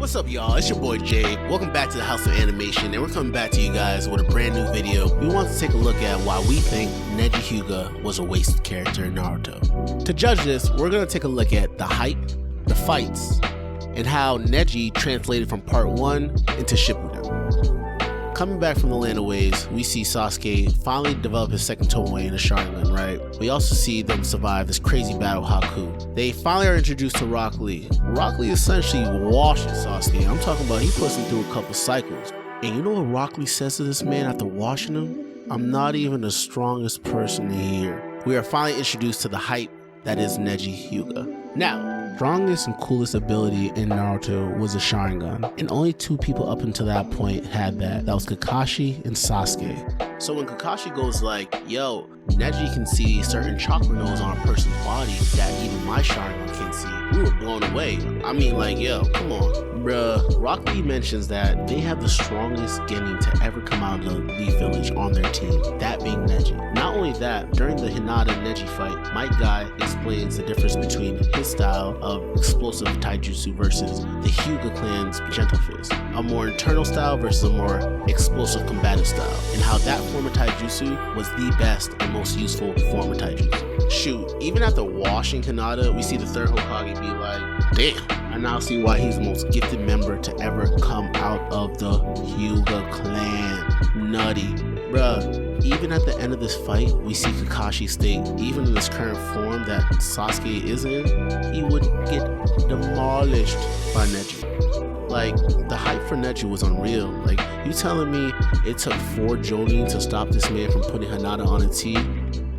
What's up, y'all? It's your boy Jay. Welcome back to the House of Animation, and we're coming back to you guys with a brand new video. We want to take a look at why we think Neji Hyuga was a wasted character in Naruto. To judge this, we're going to take a look at the hype, the fights, and how Neji translated from part 1 into Shippuden. Coming back from the land of waves, we see Sasuke finally develop his second Tomoe in a Sharingan, right? We also see them survive this crazy battle Haku. They finally are introduced to Rock Lee. Rock Lee essentially washes Sasuke. I'm talking about he puts him through a couple cycles. And you know what Rock Lee says to this man after washing him? I'm not even the strongest person here. We are finally introduced to the hype that is Neji Hyuga. Now, strongest and coolest ability in Naruto was the Sharingan, and only 2 people up until that point had that. That was Kakashi and Sasuke. So when Kakashi goes like, yo, Neji can see certain chakra nodes on a person's body that even my Sharingan can see, we were blown away. I mean, like, yo, come on. Bruh, Rock Lee mentions that they have the strongest Genin to ever come out of the Leaf Village on their team, that being Neji. Not only that, during the Hinata-Neji fight, Might Guy explains the difference between his style of explosive taijutsu versus the Hyuga clan's gentle fist, a more internal style versus a more explosive combative style, and how that form of taijutsu was the best and most useful form of taijutsu. Shoot, even after washing Hinata, we see the third Hokage be like, damn, I now see why he's the most gifted member to ever come out of the Hyuga clan. Nutty. Bruh, even at the end of this fight, we see Kakashi state, even in this current form that Sasuke is in, he would get demolished by Neji. Like, the hype for Neji was unreal. Like, you telling me it took 4 Jonin to stop this man from putting Hinata on a tee?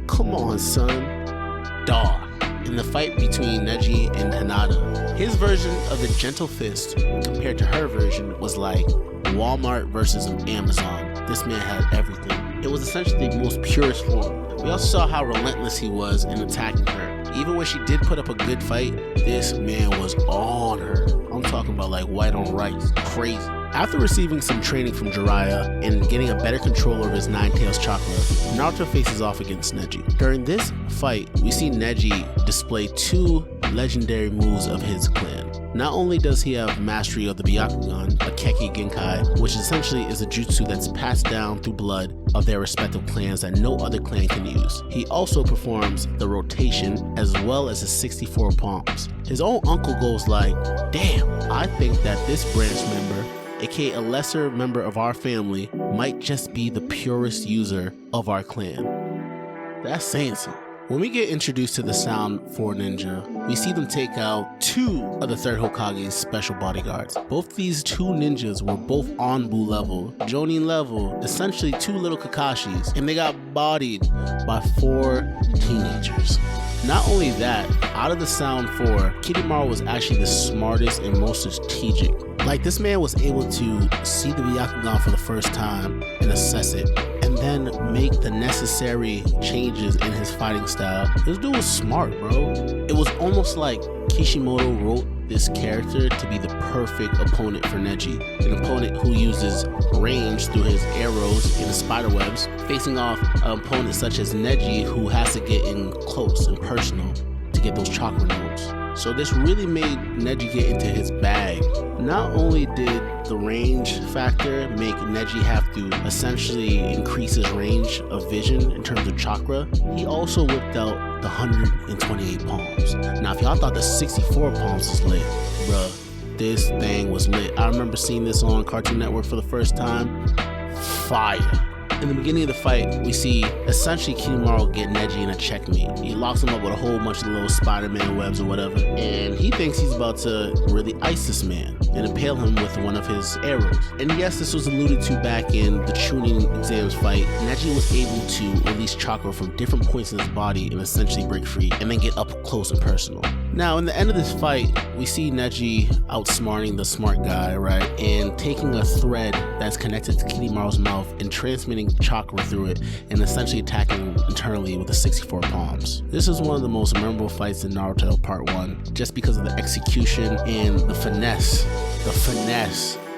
Come on, son. Dawg. In the fight between Neji and Hinata, his version of the gentle fist compared to her version was like Walmart versus Amazon. This man had everything. It was essentially the most purest form. We also saw how relentless he was in attacking her. Even when she did put up a good fight, this man was on her. I'm talking about like white on rice. Crazy. After receiving some training from Jiraiya and getting a better control over his Nine Tails chakra, Naruto faces off against Neji. During this fight, we see Neji display 2 legendary moves of his clan. Not only does he have mastery of the Byakugan, a Keki Genkai, which essentially is a jutsu that's passed down through blood of their respective clans that no other clan can use. He also performs the rotation as well as his 64 palms. His own uncle goes like, damn, I think that this branch member, aka a lesser member of our family, might just be the purest user of our clan. That's saying something. When we get introduced to the Sound 4 Ninja, we see them take out 2 of the 3rd Hokage's special bodyguards. Both these 2 ninjas were both Anbu level, Jonin level, essentially 2 little Kakashis, and they got bodied by 4 teenagers. Not only that, out of the Sound 4, Kishimoto was actually the smartest and most strategic. Like, this man was able to see the Byakugan for the first time and assess it, and then make the necessary changes in his fighting style. This dude was smart, bro. It was almost like Kishimoto wrote this character to be the perfect opponent for Neji, an opponent who uses range through his arrows and his spider webs, facing off an opponent such as Neji, who has to get in close and personal to get those chakra nodes. So this really made Neji get into his bag. Not only did the range factor make Neji have to essentially increase his range of vision in terms of chakra, he also whipped out the 128 palms. Now, if y'all thought the 64 palms was lit, bruh, this thing was lit. I remember seeing this on Cartoon Network for the first time. Fire. In the beginning of the fight, we see essentially Kishimoto get Neji in a checkmate. He locks him up with a whole bunch of little Spider-Man webs or whatever, and he thinks he's about to really ice this man and impale him with one of his arrows. And yes, this was alluded to back in the Chunin exams fight. Neji was able to release chakra from different points in his body and essentially break free, and then get up close and personal. Now, in the end of this fight, we see Neji outsmarting the smart guy, right? And taking a thread that's connected to Kishimoto's mouth and transmitting chakra through it, and essentially attacking internally with the 64 palms. This is one of the most memorable fights in Naruto Part 1, just because of the execution and the finesse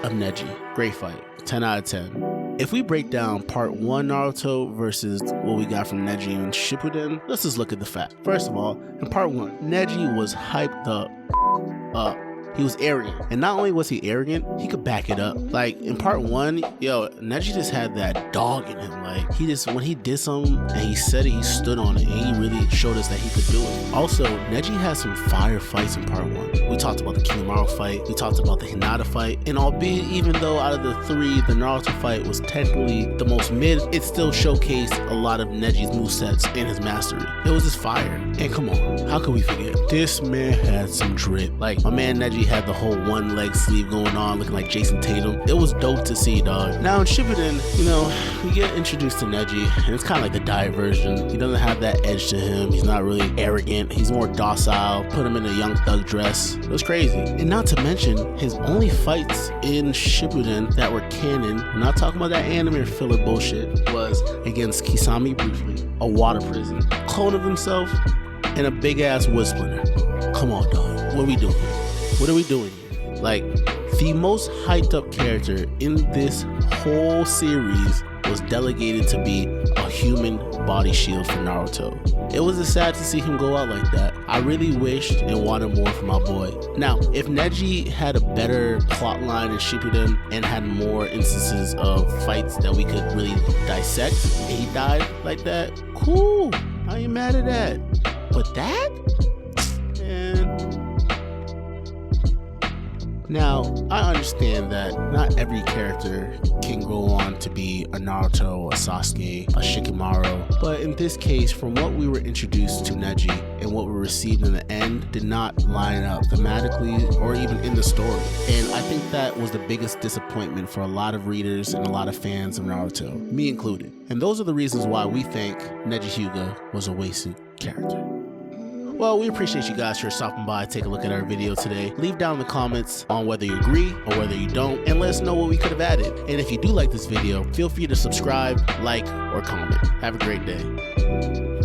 of Neji. Great fight. 10 out of 10. If we break down part 1 Naruto versus what we got from Neji and Shippuden, let's just look at the facts. First of all, in part 1, Neji was hyped up. He was arrogant. And not only was he arrogant, he could back it up. Like in part 1, yo, Neji just had that dog in him. Like when he did something and he said it, he stood on it, and he really showed us that he could do it. Also, Neji had some fire fights in part 1. We talked about the Kinemaro fight, we talked about the Hinata fight, and albeit even though out of the 3, the Naruto fight was technically the most mid, it still showcased a lot of Neji's movesets and his mastery. It was just fire. And come on, how could we forget? This man had some drip. Like, my man Neji had the whole one leg sleeve going on, looking like Jason Tatum. It was dope to see, dog. Now in Shippuden, you know, we get introduced to Neji, and it's kind of like the diet version. He doesn't have that edge to him. He's not really arrogant. He's more docile. Put him in a young thug dress. It was crazy. And not to mention, his only fights in Shippuden that were canon, I'm not talking about that anime or filler bullshit, was against Kisame briefly, a water prison, clone of himself, and a big ass wood splinter. Come on, dog. What are we doing? What are we doing here? Like, the most hyped up character in this whole series was delegated to be a human body shield for Naruto. It was sad to see him go out like that. I really wished and wanted more for my boy. Now, if Neji had a better plot line in Shippuden and had more instances of fights that we could really dissect, and he died like that, cool. I ain't mad at that. But that? Man. Now, I understand that not every character can go on to be a Naruto, a Sasuke, a Shikamaru, but in this case, from what we were introduced to Neji and what we received in the end did not line up thematically or even in the story. And I think that was the biggest disappointment for a lot of readers and a lot of fans of Naruto, me included. And those are the reasons why we think Neji Hyuga was a wasted character. Well, we appreciate you guys for stopping by, take a look at our video today. Leave down in the comments on whether you agree or whether you don't, and let us know what we could have added. And if you do like this video, feel free to subscribe, like, or comment. Have a great day.